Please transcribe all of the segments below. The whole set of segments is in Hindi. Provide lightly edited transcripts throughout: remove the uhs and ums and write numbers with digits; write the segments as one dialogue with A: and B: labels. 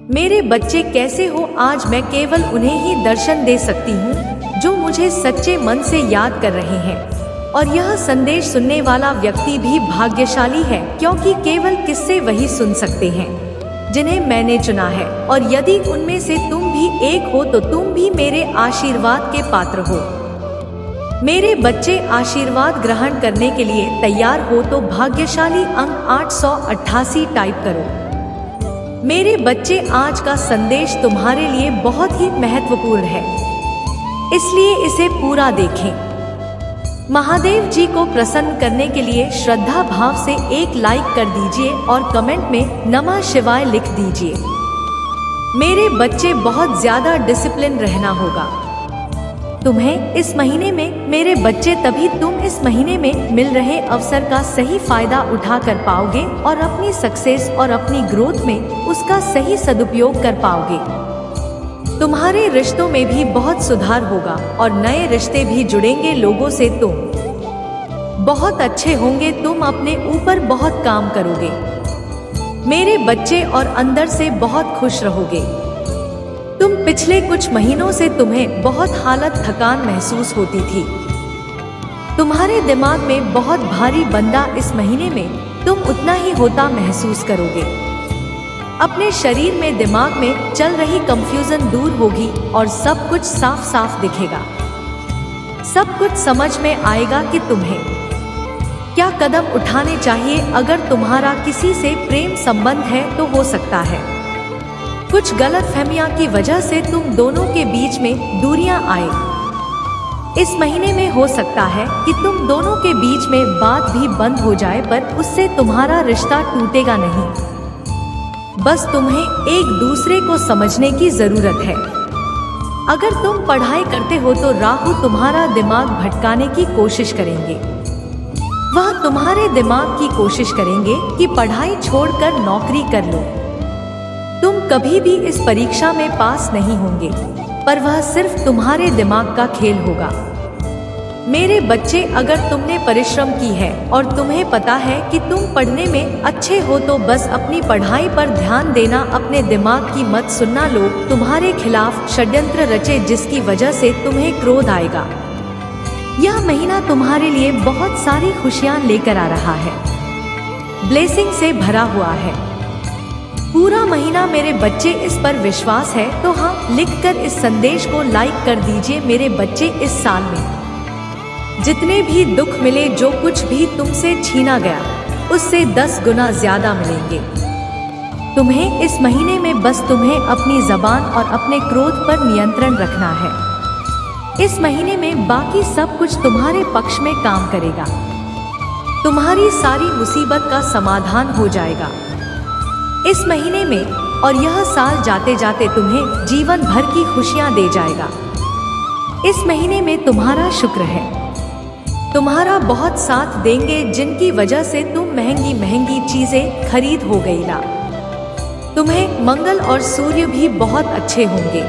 A: मेरे बच्चे कैसे हो? आज मैं केवल उन्हें ही दर्शन दे सकती हूँ जो मुझे सच्चे मन से याद कर रहे हैं। और यह संदेश सुनने वाला व्यक्ति भी भाग्यशाली है, क्योंकि केवल किस्से वही सुन सकते हैं जिन्हें मैंने चुना है। और यदि उनमें से तुम भी एक हो तो तुम भी मेरे आशीर्वाद के पात्र हो। मेरे बच्चे, आशीर्वाद ग्रहण करने के लिए तैयार हो तो भाग्यशाली अंक 888 टाइप करो। मेरे बच्चे, आज का संदेश तुम्हारे लिए बहुत ही महत्वपूर्ण है, इसलिए इसे पूरा देखें। महादेव जी को प्रसन्न करने के लिए श्रद्धा भाव से एक लाइक कर दीजिए और कमेंट में नमः शिवाय लिख दीजिए। मेरे बच्चे, बहुत ज्यादा डिसिप्लिन रहना होगा तुम्हें इस महीने में। मेरे बच्चे, तभी तुम इस महीने में मिल रहे अवसर का सही फायदा उठा कर पाओगे और अपनी सक्सेस और अपनी ग्रोथ में उसका सही सदुपयोग कर पाओगे। तुम्हारे रिश्तों में भी बहुत सुधार होगा और नए रिश्ते भी जुड़ेंगे। लोगों से तुम बहुत अच्छे होंगे। तुम अपने ऊपर बहुत काम करोगे मेरे बच्चे, और अंदर से बहुत खुश रहोगे। तुम पिछले कुछ महीनों से तुम्हें बहुत हालत थकान महसूस होती थी। तुम्हारे दिमाग में बहुत भारी बंदा। इस महीने में तुम उतना ही होता महसूस करोगे। अपने शरीर में, दिमाग में चल रही कंफ्यूजन दूर होगी और सब कुछ साफ साफ दिखेगा। सब कुछ समझ में आएगा कि तुम्हें क्या कदम उठाने चाहिए। अगर तुम्हारा किसी से प्रेम संबंध है तो हो सकता है कुछ गलतफहमियां की वजह से तुम दोनों के बीच में दूरियां आए। इस महीने में हो सकता है कि तुम दोनों के बीच में बात भी बंद हो जाए, पर उससे तुम्हारा रिश्ता टूटेगा नहीं। बस तुम्हें एक दूसरे को समझने की जरूरत है। अगर तुम पढ़ाई करते हो तो राहु तुम्हारा दिमाग भटकाने की कोशिश करेंगे। वह तुम्हारे दिमाग की कोशिश करेंगे कि पढ़ाई छोड़कर नौकरी कर लो। तुम कभी भी इस परीक्षा में पास नहीं होंगे, पर वह सिर्फ तुम्हारे दिमाग का खेल होगा। मेरे बच्चे, अगर तुमने परिश्रम की है और तुम्हें पता है कि तुम पढ़ने में अच्छे हो तो बस अपनी पढ़ाई पर ध्यान देना। अपने दिमाग की मत सुनना। लोग तुम्हारे खिलाफ षड्यंत्र रचे जिसकी वजह से तुम्हें क्रोध आएगा। यह महीना तुम्हारे लिए बहुत सारी खुशियां लेकर आ रहा है, ब्लेसिंग से भरा हुआ है। पूरा महीना मेरे बच्चे, इस पर विश्वास है तो हाँ लिखकर इस संदेश को लाइक कर दीजिए। मेरे बच्चे, इस साल में जितने भी दुख मिले, जो कुछ भी तुमसे छीना गया, उससे 10 गुना ज्यादा मिलेंगे तुम्हें। इस महीने में बस तुम्हें अपनी जबान और अपने क्रोध पर नियंत्रण रखना है। इस महीने में बाकी सब कुछ तुम्हारे पक्ष में काम करेगा। तुम्हारी सारी मुसीबत का समाधान हो जाएगा इस महीने में, और यह साल जाते जाते तुम्हें जीवन भर की खुशियां दे जाएगा। इस महीने में तुम्हारा शुक्र है तुम्हारा बहुत साथ देंगे, जिनकी वजह से तुम महंगी महंगी चीजें खरीद हो गई ना। तुम्हें मंगल और सूर्य भी बहुत अच्छे होंगे,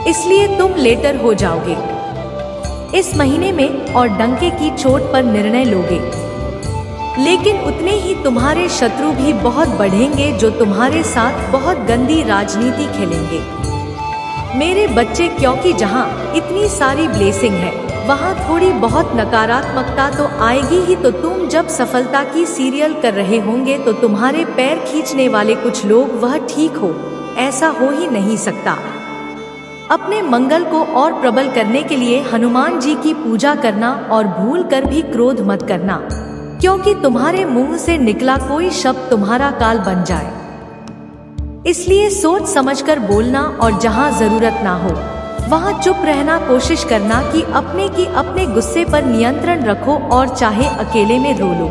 A: इसलिए तुम लेटर हो जाओगे इस महीने में और डंके की चोट पर निर्णय लोगे। लेकिन उतने ही तुम्हारे शत्रु भी बहुत बढ़ेंगे, जो तुम्हारे साथ बहुत गंदी राजनीति खेलेंगे मेरे बच्चे, क्योंकि जहां इतनी सारी ब्लेसिंग है वहां थोड़ी बहुत नकारात्मकता तो आएगी ही। तो तुम जब सफलता की सीरियल कर रहे होंगे तो तुम्हारे पैर खींचने वाले कुछ लोग, वह ठीक हो ऐसा हो ही नहीं सकता। अपने मंगल को और प्रबल करने के लिए हनुमान जी की पूजा करना, और भूल कर भी क्रोध मत करना, क्योंकि तुम्हारे मुंह से निकला कोई शब्द तुम्हारा काल बन जाए। इसलिए सोच समझकर बोलना, और जहां जरूरत ना हो वहां चुप रहना। कोशिश करना कि अपने गुस्से पर नियंत्रण रखो, और चाहे अकेले में रो लो।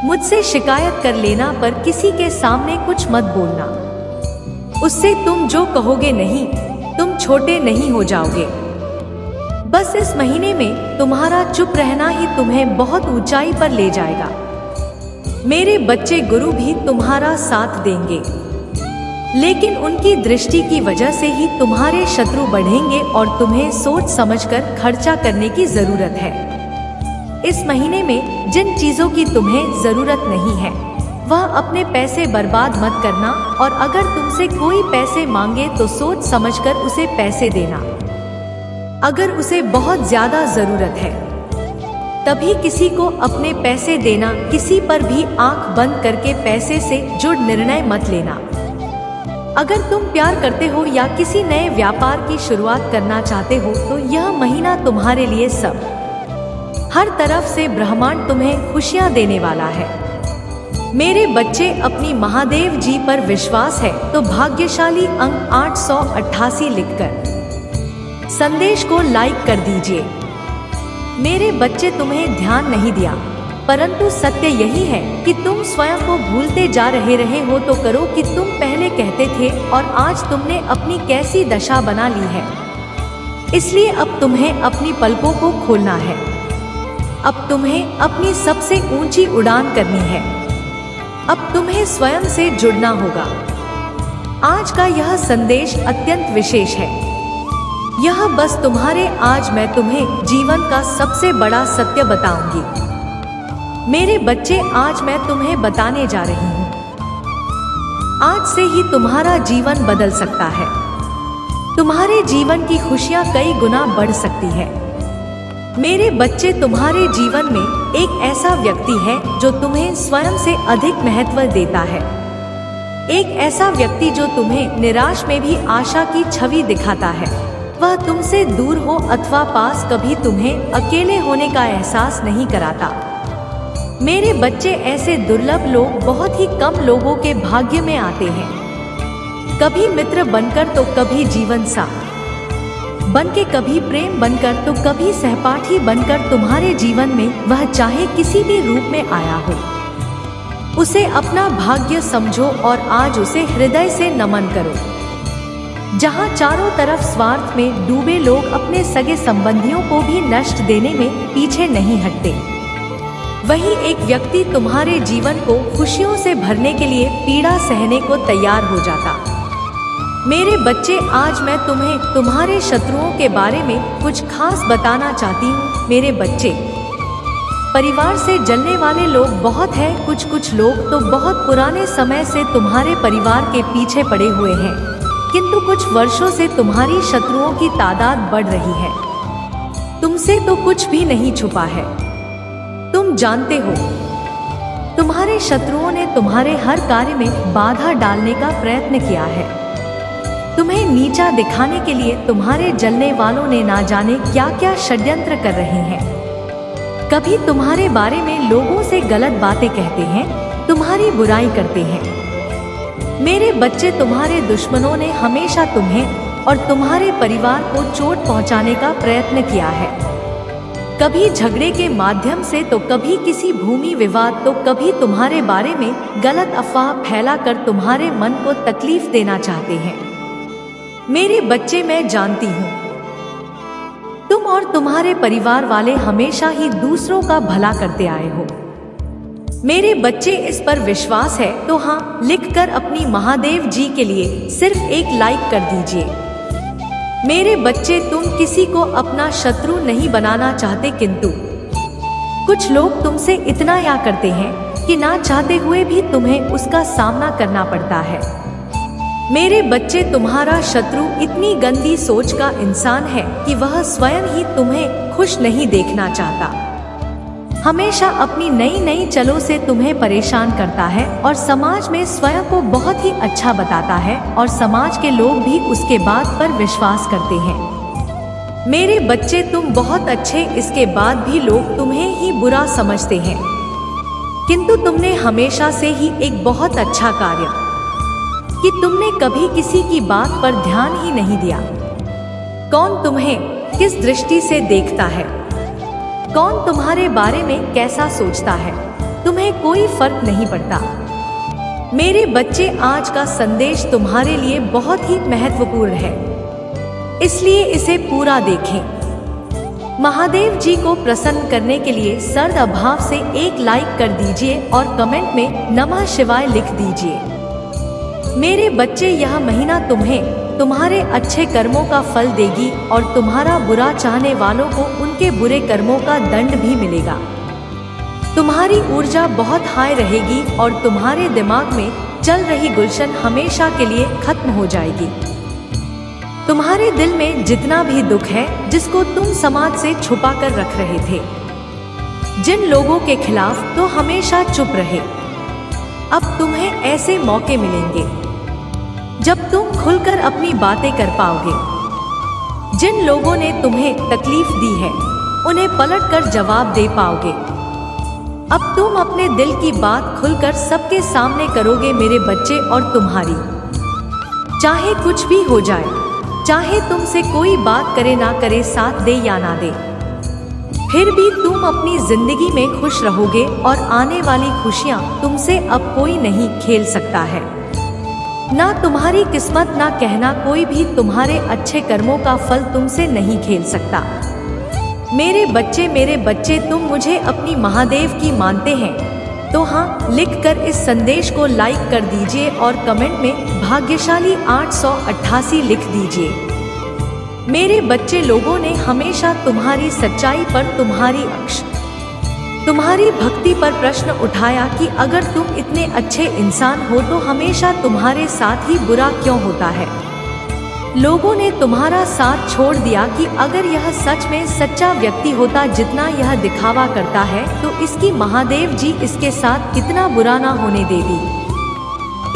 A: मुझसे शिकायत कर लेना, पर किसी के सामने कुछ मत बोलना। उससे तुम जो कहोगे नहीं, तुम छोटे नहीं हो जाओगे। बस इस महीने में तुम्हारा चुप रहना ही तुम्हें बहुत ऊंचाई पर ले जाएगा मेरे बच्चे। गुरु भी तुम्हारा साथ देंगे, लेकिन उनकी दृष्टि की वजह से ही तुम्हारे शत्रु बढ़ेंगे, और तुम्हें सोच समझकर खर्चा करने की जरूरत है। इस महीने में जिन चीजों की तुम्हें जरूरत नहीं है वह अपने पैसे बर्बाद मत करना, और अगर तुमसे कोई पैसे मांगे तो सोच समझकर उसे पैसे देना। अगर उसे बहुत ज्यादा जरूरत है तभी किसी को अपने पैसे देना। किसी पर भी आंख बंद करके पैसे से जुड़ निर्णय मत लेना। अगर तुम प्यार करते हो या किसी नए व्यापार की शुरुआत करना चाहते हो तो यह महीना तुम्हारे लिए सब हर तरफ से ब्रह्मांड तुम्हें खुशियां देने वाला है। मेरे बच्चे, अपनी महादेव जी पर विश्वास है तो भाग्यशाली अंक 888 लिखकर संदेश को लाइक कर दीजिए। मेरे बच्चे, तुम्हें ध्यान नहीं दिया, परंतु सत्य यही है कि तुम स्वयं को भूलते जा रहे हो तो करो कि तुम पहले कहते थे और आज तुमने अपनी कैसी दशा बना ली है। इसलिए अब तुम्हें अपनी पलकों को खोलना है। अब तुम्हें अपनी सबसे ऊंची उड़ान करनी है। अब तुम्हें स्वयं से जुड़ना होगा। आज का यह संदेश अत्यंत विशेष है। यह बस तुम्हारे आज मैं तुम्हें जीवन का सबसे बड़ा सत्य बताऊंगी। मेरे बच्चे, आज मैं तुम्हें बताने जा रही हूँ। आज से ही तुम्हारा जीवन बदल सकता है। तुम्हारे जीवन की खुशियाँ कई गुना बढ़ सकती है। मेरे बच्चे, तुम्हारे जीवन में एक ऐसा व्यक्ति है जो तुम्हें स्वयं से अधिक महत्व देता है। एक ऐसा व्यक्ति जो तुम्हें निराश में भी आशा की छवि दिखाता है। वह तुमसे दूर हो अथवा पास, कभी तुम्हें अकेले होने का एहसास नहीं कराता। मेरे बच्चे, ऐसे दुर्लभ लोग बहुत ही कम लोगों के भाग्य में आते हैं। कभी मित्र बनकर तो कभी जीवन साथी बनके, कभी प्रेम बनकर तो कभी सहपाठी बनकर तुम्हारे जीवन में वह चाहे किसी भी रूप में आया हो। उसे अपना भाग्य समझो और आज उसे हृदय से नमन करो। जहाँ चारों तरफ स्वार्थ में डूबे लोग अपने सगे संबंधियों को भी नष्ट देने में पीछे नहीं हटते, वही एक व्यक्ति तुम्हारे जीवन को खुशियों से भरने के लिए पीड़ा सहने को तैयार हो जाता। मेरे बच्चे, आज मैं तुम्हें तुम्हारे शत्रुओं के बारे में कुछ खास बताना चाहती हूँ। मेरे बच्चे, परिवार से जलने वाले लोग बहुत हैं। कुछ लोग तो बहुत पुराने समय से तुम्हारे परिवार के पीछे पड़े हुए हैं, किंतु कुछ वर्षों से तुम्हारी शत्रुओं की तादाद बढ़ रही है। तुमसे तो कुछ भी नहीं छुपा है। तुम जानते हो, तुम्हारे शत्रुओं ने तुम्हारे हर कार्य में बाधा डालने का प्रयत्न किया है। तुम्हें नीचा दिखाने के लिए तुम्हारे जलने वालों ने ना जाने क्या क्या षड्यंत्र कर रहे हैं। कभी तुम्हारे बारे में लोगों से गलत बातें कहते हैं, तुम्हारी बुराई करते हैं। मेरे बच्चे, तुम्हारे दुश्मनों ने हमेशा तुम्हें और तुम्हारे परिवार को चोट पहुंचाने का प्रयत्न किया है। कभी झगड़े के माध्यम से तो कभी किसी भूमि विवाद, तो कभी तुम्हारे बारे में गलत अफवाह फैलाकर तुम्हारे मन को तकलीफ देना चाहते हैं। मेरे बच्चे, मैं जानती हूँ तुम और तुम्हारे परिवार वाले हमेशा ही दूसरों का भला करते आए हो। मेरे बच्चे, इस पर विश्वास है तो हाँ लिखकर अपनी महादेव जी के लिए सिर्फ एक लाइक कर दीजिए। मेरे बच्चे, तुम किसी को अपना शत्रु नहीं बनाना चाहते, किंतु कुछ लोग तुमसे इतना या करते हैं कि ना चाहते हुए भी तुम्हें उसका सामना करना पड़ता है। मेरे बच्चे, तुम्हारा शत्रु इतनी गंदी सोच का इंसान है कि वह स्वयं ही तुम्हें खुश नहीं देखना चाहता। हमेशा अपनी नई चलों से तुम्हें परेशान करता है और समाज में स्वयं को बहुत ही अच्छा बताता है और समाज के लोग भी उसके बात पर विश्वास करते हैं। मेरे बच्चे, तुम बहुत अच्छे, इसके बाद भी लोग तुम्हें ही बुरा समझते हैं, किंतु तुमने हमेशा से ही एक बहुत अच्छा कार्य कि तुमने कभी किसी की बात पर ध्यान ही नहीं दिया। कौन तुम्हें किस दृष्टि से देखता है, कौन तुम्हारे बारे में कैसा सोचता है, तुम्हें कोई फर्क नहीं पड़ता। मेरे बच्चे, आज का संदेश तुम्हारे लिए बहुत ही महत्वपूर्ण है, इसलिए इसे पूरा देखें। महादेव जी को प्रसन्न करने के लिए सरल भाव से एक लाइक कर दीजिए और कमेंट में नमः शिवाय लिख दीजिए। मेरे बच्चे, यह महीना तुम्हें तुम्हारे अच्छे कर्मों का फल देगी और तुम्हारा बुरा चाहने वालों को उनके बुरे कर्मों का दंड भी मिलेगा। तुम्हारी ऊर्जा बहुत हाई रहेगी और तुम्हारे दिमाग में चल रही गुलशन हमेशा के लिए खत्म हो जाएगी। तुम्हारे दिल में जितना भी दुख है जिसको तुम समाज से छुपा कर रख रहे थे, जिन लोगों के खिलाफ तो हमेशा चुप रहे, अब तुम्हें ऐसे मौके मिलेंगे जब तुम खुलकर अपनी बातें कर पाओगे। जिन लोगों ने तुम्हें तकलीफ दी है उन्हें पलटकर जवाब दे पाओगे। अब तुम अपने दिल की बात खुलकर सबके सामने करोगे मेरे बच्चे, और तुम्हारी चाहे कुछ भी हो जाए, चाहे तुमसे कोई बात करे ना करे, साथ दे या ना दे, फिर भी तुम अपनी जिंदगी में खुश रहोगे और आने वाली खुशियां तुमसे अब कोई नहीं खेल सकता है। ना तुम्हारी किस्मत, ना कहना कोई भी तुम्हारे अच्छे कर्मों का फल तुमसे नहीं खेल सकता। मेरे बच्चे, तुम मुझे अपनी महादेव की मानते हैं तो हाँ लिखकर इस संदेश को लाइक कर दीजिए और कमेंट में भाग्यशाली 888 लिख दीजिए। मेरे बच्चे, लोगों ने हमेशा तुम्हारी सच्चाई पर, तुम्हारी भक्ति पर प्रश्न उठाया कि अगर तुम इतने अच्छे इंसान हो तो हमेशा तुम्हारे साथ ही बुरा क्यों होता है। लोगों ने तुम्हारा साथ छोड़ दिया कि अगर यह सच में सच्चा व्यक्ति होता जितना यह दिखावा करता है तो इसकी महादेव जी इसके साथ कितना बुरा ना होने देती।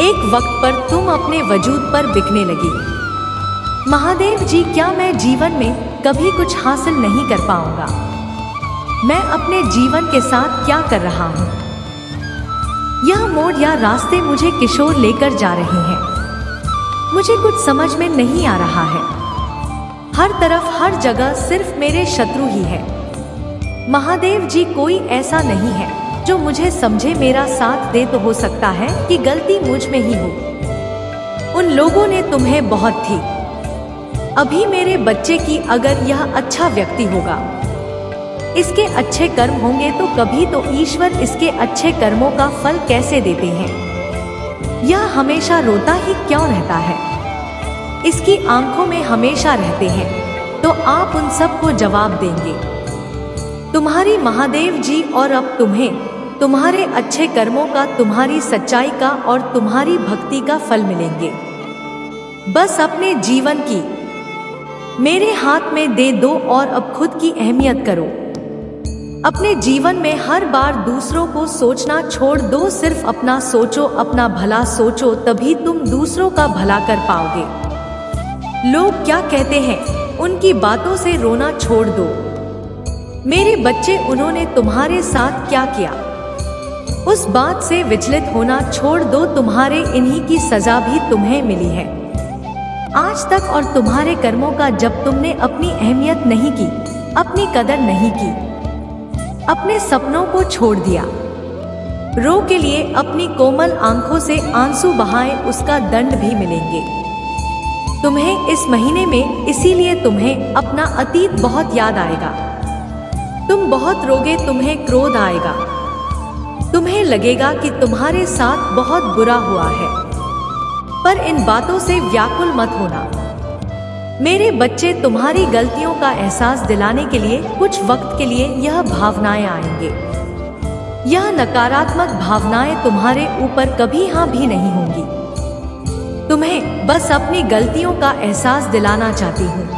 A: एक वक्त पर तुम अपने वजूद पर बिकने लगी। महादेव जी, क्या मैं जीवन में कभी कुछ हासिल नहीं कर पाऊंगा? मैं अपने जीवन के साथ क्या कर रहा हूँ? यह मोड़ या रास्ते मुझे किशोर लेकर जा रहे हैं, मुझे कुछ समझ में नहीं आ रहा है। हर तरफ हर जगह सिर्फ मेरे शत्रु ही है। महादेव जी, कोई ऐसा नहीं है जो मुझे समझे, मेरा साथ दे तो हो सकता है कि गलती मुझ में ही हो। उन लोगों ने तुम्हें बहुत थी। अभी मेरे बच्चे की अगर यह अच्छा व्यक्ति होगा, इसके अच्छे कर्म होंगे तो कभी तो ईश्वर इसके अच्छे कर्मों का फल कैसे देते हैं? यह हमेशा रोता ही क्यों रहता है? इसकी आंखों में हमेशा रहते हैं तो आप उन सब को जवाब देंगे तुम्हारी महादेव जी। और अब तुम्हें तुम्हारे अच्छे कर्मों का, तुम्हारी सच्चाई का और तुम्हारी भक्ति का फल मिलेंगे। बस अपने जीवन की मेरे हाथ में दे दो और अब खुद की अहमियत करो। अपने जीवन में हर बार दूसरों को सोचना छोड़ दो, सिर्फ अपना सोचो, अपना भला सोचो, तभी तुम दूसरों का भला कर पाओगे। लोग क्या कहते हैं उनकी बातों से रोना छोड़ दो। मेरे बच्चे, उन्होंने तुम्हारे साथ क्या किया उस बात से विचलित होना छोड़ दो। तुम्हारे इन्हीं की सजा भी तुम्हें मिली है आज तक, और तुम्हारे कर्मों का जब तुमने अपनी अहमियत नहीं की, अपनी कदर नहीं की, अपने सपनों को छोड़ दिया, रो के लिए अपनी कोमल आंखों से आंसू बहाए, उसका दंड भी मिलेंगे तुम्हें इस महीने में। इसीलिए तुम्हें अपना अतीत बहुत याद आएगा, तुम बहुत रोगे, तुम्हें क्रोध आएगा, तुम्हें लगेगा कि तुम्हारे साथ बहुत बुरा हुआ है, पर इन बातों से व्याकुल मत होना। मेरे बच्चे, तुम्हारी गलतियों का एहसास दिलाने के लिए कुछ वक्त के लिए यह भावनाएं आएंगे। यह नकारात्मक भावनाएं तुम्हारे ऊपर कभी हाँ भी नहीं होंगी। तुम्हें बस अपनी गलतियों का एहसास दिलाना चाहती हूँ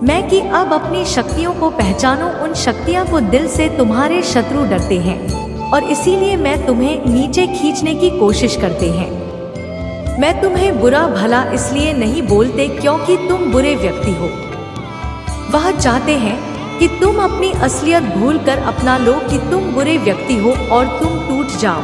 A: मैं कि अब अपनी शक्तियों को पहचानो। उन शक्तियाँ को दिल से तुम्हारे शत्रु डरते हैं और इसीलिए मैं तुम्हें नीचे खींचने की कोशिश करते हैं। मैं तुम्हें बुरा भला इसलिए नहीं बोलते क्योंकि तुम बुरे व्यक्ति हो। वह चाहते हैं कि तुम अपनी असलियत भूलकर अपना लो कि तुम बुरे व्यक्ति हो और तुम टूट जाओ।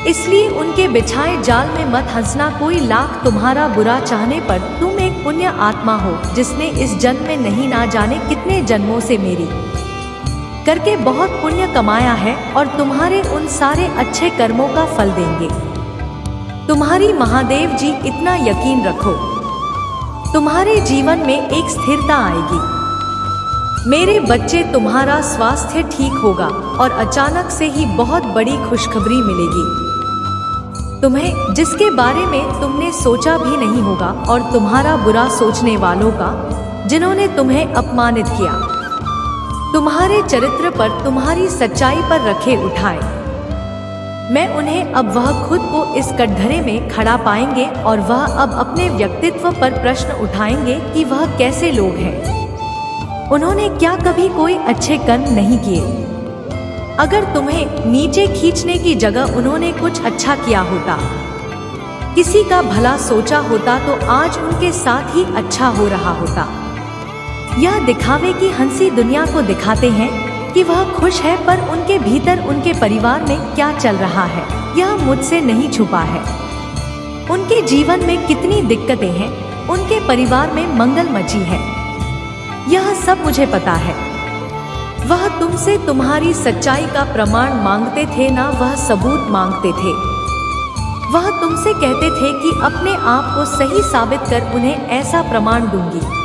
A: इसलिए उनके बिछाए जाल में मत हंसना। कोई लाख तुम्हारा बुरा चाहने पर तुम एक पुण्य आत्मा हो जिसने इस जन्म में नहीं ना जाने कितने जन्मों से मेरी करके बहुत पुण्य कमाया है और तुम्हारे उन सारे अच्छे कर्मों का फल देंगे। तुम्हारी महादेव जी, इतना यकीन रखो, तुम्हारे जीवन में एक स्थिरता आएगी। मेरे बच्चे, तुम्हारा स्वास्थ्य ठीक होगा और अचानक से ही बहुत बड़ी खुशखबरी मिलेगी तुम्हें, जिसके बारे में तुमने सोचा भी नहीं होगा, और तुम्हारा बुरा सोचने वालों का, जिन्होंने तुम्हें अपमानित किया, तुम्हारे चरित्र पर, तुम्हारी सच्चाई पर रखे उठाए। मैं उन्हें अब वह खुद को इस कटघरे में खड़ा पाएंगे और वह अब अपने व्यक्तित्व पर प्रश्न उठाएंगे कि वह कैसे लोग हैं। उन्होंने क्या कभी कोई अच्छे कर्म नहीं किए? अगर तुम्हें नीचे खींचने की जगह उन्होंने कुछ अच्छा किया होता, किसी का भला सोचा होता, तो आज उनके साथ ही अच्छा हो रहा होता। यह दिखावे की हंसी दुनिया को दिखाते हैं कि वह खुश है, पर उनके भीतर उनके परिवार में क्या चल रहा है यह मुझसे नहीं छुपा है। उनके जीवन में कितनी दिक्कतें हैं, उनके परिवार में मंगल मची है, यह सब मुझे पता है। वह तुमसे तुम्हारी सच्चाई का प्रमाण मांगते थे ना, वह सबूत मांगते थे। वह तुमसे कहते थे कि अपने आप को सही साबित कर उन्हें ऐसा प्रमाण दूंगी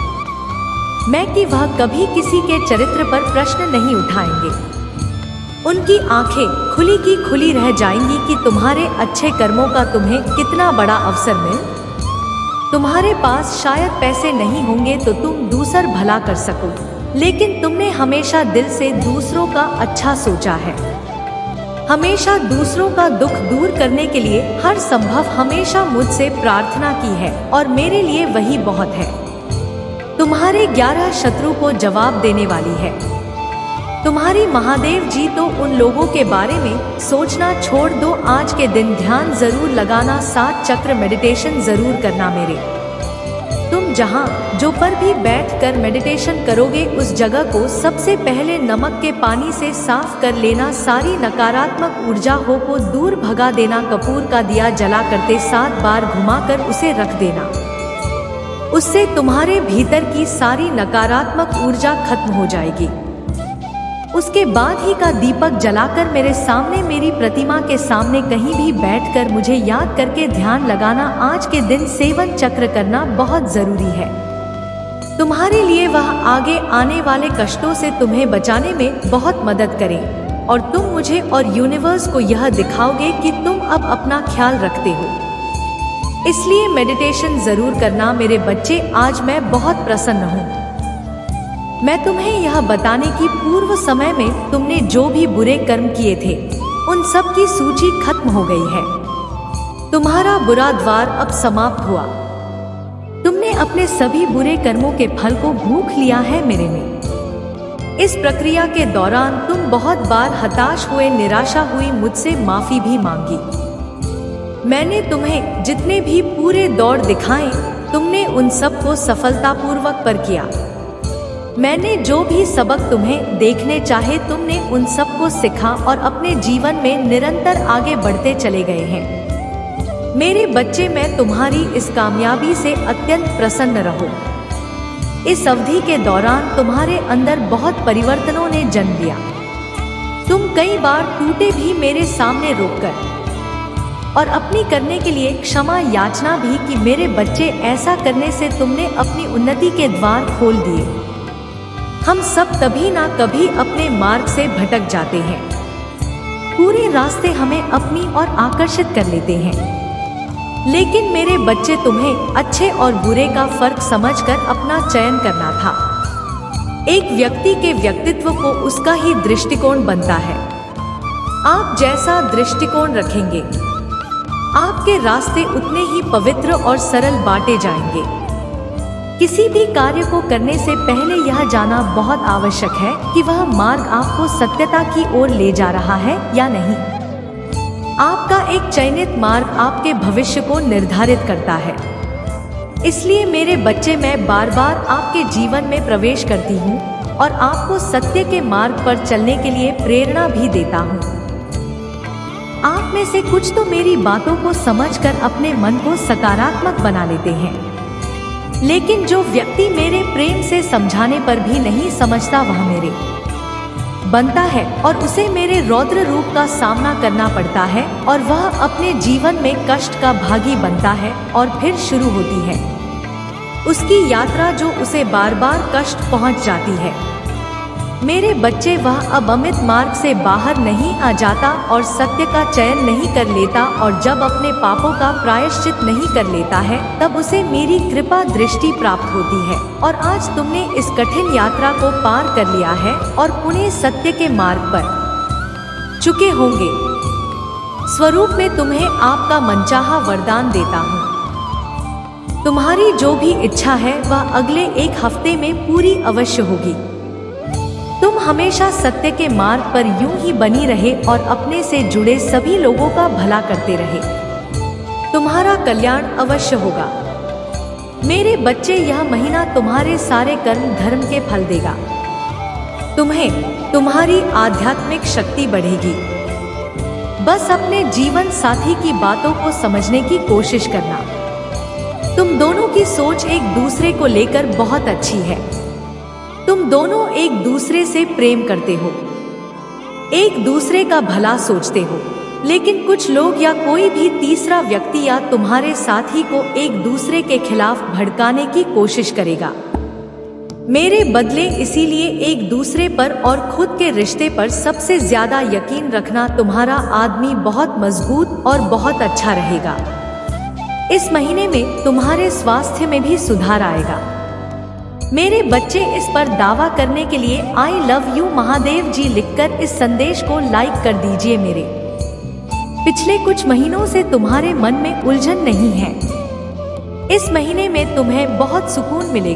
A: मैं कि वह कभी किसी के चरित्र पर प्रश्न नहीं उठाएंगे। उनकी आंखें खुली की खुली रह जाएंगी कि तुम्हारे अच्छे कर्मों का तुम्हें कितना बड़ा अवसर मिल। तुम्हारे पास शायद पैसे नहीं होंगे तो तुम दूसर भला कर सको, लेकिन तुमने हमेशा दिल से दूसरों का अच्छा सोचा है, हमेशा दूसरों का दुख दूर करने के लिए हर संभव हमेशा मुझसे प्रार्थना की है, और मेरे लिए वही बहुत है। तुम्हारे 11 शत्रु को जवाब देने वाली है। तुम्हारी महादेव जी तो उन लोगों के बारे में सोचना छोड़ दो। आज के दिन ध्यान जरूर लगाना, 7 चक्र मेडिटेशन जरूर करना। मेरे तुम जहाँ जो पर भी बैठकर मेडिटेशन करोगे उस जगह को सबसे पहले नमक के पानी से साफ कर लेना। सारी नकारात्मक ऊर्जा को दूर भगा देना। कपूर का दिया जला करते 7 बार घुमाकर उसे रख देना। उससे तुम्हारे भीतर की सारी नकारात्मक ऊर्जा खत्म हो जाएगी। उसके बाद ही का दीपक जलाकर मेरे सामने, मेरी प्रतिमा के सामने कहीं भी बैठकर मुझे याद करके ध्यान लगाना। आज के दिन 7 चक्र करना बहुत जरूरी है। तुम्हारे लिए वह आगे आने वाले कष्टों से तुम्हें बचाने में बहुत मदद करें, और तुम मुझे और यूनिवर्स को यह दिखाओगे कि तुम अब अपना ख्याल रखते हो। इसलिए मेडिटेशन जरूर करना मेरे बच्चे। आज मैं बहुत प्रसन्न हूँ। मैं तुम्हें यह बताने की पूर्व समय में तुमने जो भी बुरे कर्म किए थे उन सब की सूची खत्म हो गई है। तुम्हारा बुरा द्वार अब समाप्त हुआ। तुमने अपने सभी बुरे कर्मों के फल को भूख लिया है मेरे में। इस प्रक्रिया के दौरान तुम बहुत बार हताश हुए, निराशा हुई, मुझसे माफी भी मांगी। मैंने तुम्हें जितने भी पूरे दौड़ दिखाए तुमने उन सब को सफलतापूर्वक पर किया। मैंने जो भी सबक तुम्हें देखने चाहे तुमने उन सब को सीखा और अपने जीवन में निरंतर आगे बढ़ते चले गए हैं। मेरे बच्चे, मैं तुम्हारी इस कामयाबी से अत्यंत प्रसन्न रहो। इस अवधि के दौरान तुम्हारे अंदर बहुत परिवर्तनों ने जन्म लिया। तुम कई बार टूटे भी मेरे सामने रोककर, और अपनी करने के लिए क्षमा याचना भी कि मेरे बच्चे ऐसा करने से तुमने अपनी उन्नति के द्वार खोल दिए। हम सब कभी ना कभी अपने मार्ग से भटक जाते हैं। पूरे रास्ते हमें अपनी ओर आकर्षित कर लेते हैं, लेकिन मेरे बच्चे तुम्हें अच्छे और बुरे का फर्क समझकर अपना चयन करना था। एक व्यक्ति के व्यक्तित्व को उसका ही दृष्टिकोण बनता है। आप जैसा दृष्टिकोण रखेंगे आपके रास्ते उतने ही पवित्र और सरल बांटे जाएंगे। किसी भी कार्य को करने से पहले यह जानना बहुत आवश्यक है कि वह मार्ग आपको सत्यता की ओर ले जा रहा है या नहीं। आपका एक चयनित मार्ग आपके भविष्य को निर्धारित करता है। इसलिए मेरे बच्चे, मैं बार बार आपके जीवन में प्रवेश करती हूँ और आपको सत्य के मार्ग पर चलने के लिए प्रेरणा भी देता हूँ। आप में से कुछ तो मेरी बातों को समझकर अपने मन को सकारात्मक बना लेते हैं, लेकिन जो व्यक्ति मेरे प्रेम से समझाने पर भी नहीं समझता वह मेरे बनता है और उसे मेरे रौद्र रूप का सामना करना पड़ता है और वह अपने जीवन में कष्ट का भागी बनता है और फिर शुरू होती है उसकी यात्रा जो उसे बार बार कष्ट पहुंच जाती है। मेरे बच्चे, वह अब अमित मार्ग से बाहर नहीं आ जाता और सत्य का चयन नहीं कर लेता, और जब अपने पापों का प्रायश्चित नहीं कर लेता है तब उसे मेरी कृपा दृष्टि प्राप्त होती है। और आज तुमने इस कठिन यात्रा को पार कर लिया है और पुनः सत्य के मार्ग पर चुके होंगे। स्वरूप में तुम्हें आपका मनचाहा वरदान देता हूँ। तुम्हारी जो भी इच्छा है वह अगले 1 हफ्ते में पूरी अवश्य होगी। तुम हमेशा सत्य के मार्ग पर यूं ही बनी रहे और अपने से जुड़े सभी लोगों का भला करते रहे। तुम्हारा कल्याण अवश्य होगा। मेरे बच्चे, यह महीना तुम्हारे सारे कर्म धर्म के फल देगा। तुम्हारी आध्यात्मिक शक्ति बढ़ेगी। बस अपने जीवन साथी की बातों को समझने की कोशिश करना। तुम दोनों की सोच एक दूसरे को लेकर बहुत अच्छी है। तुम दोनों एक दूसरे से प्रेम करते हो, एक दूसरे का भला सोचते हो, लेकिन कुछ लोग या कोई भी तीसरा व्यक्ति या तुम्हारे साथी को एक दूसरे के खिलाफ भड़काने की कोशिश करेगा। मेरे बदले, इसीलिए एक दूसरे पर और खुद के रिश्ते पर सबसे ज्यादा यकीन रखना। तुम्हारा आदमी बहुत मजबूत और बहुत अच्छा रहेगा। इस महीने में तुम्हारे स्वास्थ्य में भी सुधार आएगा। मेरे बच्चे, इस पर दावा करने के लिए आई लव यू महादेव जी लिखकर इस संदेश को लाइक कर दीजिए। मेरे पिछले कुछ महीनों से तुम्हारे मन में उलझन नहीं है। इस महीने में तुम्हें बहुत सुकून मिलेगा।